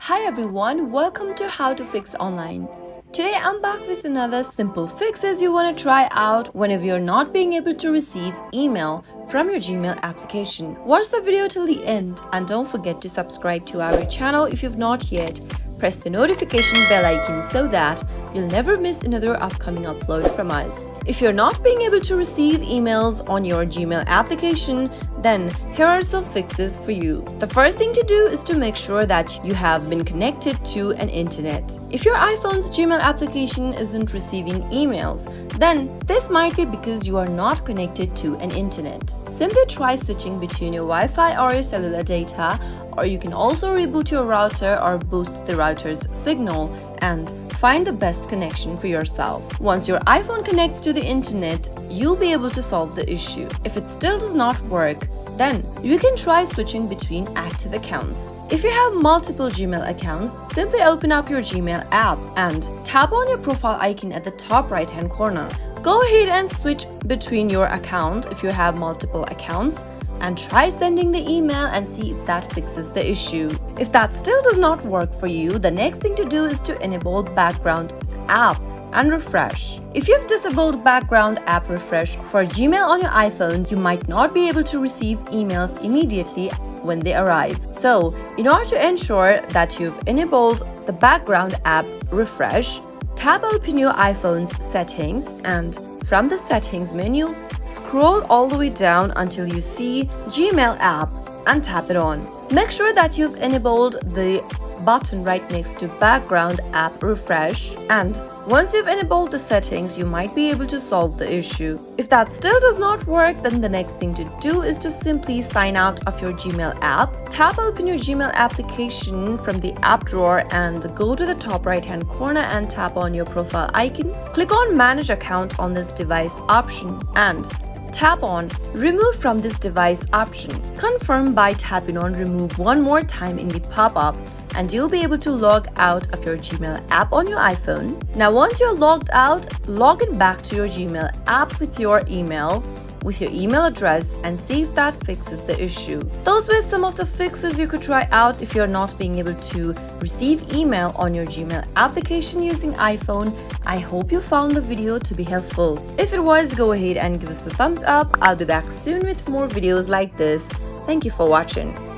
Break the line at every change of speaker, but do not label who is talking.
Hi everyone, welcome to How to Fix Online. Today I'm back with another simple fixes you want to try out whenever you're not being able to receive email from your Gmail application. Watch the video till the end and don't forget to subscribe to our channel if you've not yet. Press the notification bell icon so that you'll never miss another upcoming upload from us. If you're not being able to receive emails on your Gmail application, then here are some fixes for you. The first thing to do is to make sure that you have been connected to an internet. If your iPhone's Gmail application isn't receiving emails, then this might be because you are not connected to an internet. Simply try switching between your Wi-Fi or your cellular data, or you can also reboot your router or boost the router's signal and find the best connection for yourself. Once your iPhone connects to the internet, you'll be able to solve the issue. If it still does not work, then you can try switching between active accounts. If you have multiple Gmail accounts, simply open up your Gmail app and tap on your profile icon at the top right hand corner. Go ahead and switch between your account if you have multiple accounts and try sending the email and see if that fixes the issue. If that still does not work for you, the next thing to do is to enable background app and refresh. If you've disabled background app refresh for Gmail on your iPhone, you might not be able to receive emails immediately when they arrive. So, in order to ensure that you've enabled the background app refresh, tap open your iPhone's settings and from the settings menu, scroll all the way down until you see Gmail app and tap it on. Make sure that you've enabled the button right next to background app refresh, and once you've enabled the settings, you might be able to solve the issue. If that still does not work, then the next thing to do is to simply sign out of your Gmail app. Tap open your Gmail application from the app drawer and go to the top right hand corner and tap on your profile icon. Click on manage account on this device option and tap on remove from this device option. Confirm by tapping on remove one more time in the pop-up and you'll be able to log out of your Gmail app on your iPhone. Now once you're logged out, log in back to your Gmail app with your email address and see if that fixes the issue. Those were some of the fixes you could try out if you're not being able to receive email on your Gmail application using iPhone. I hope you found the video to be helpful. If it was, go ahead and give us a thumbs up. I'll be back soon with more videos like this. Thank you for watching.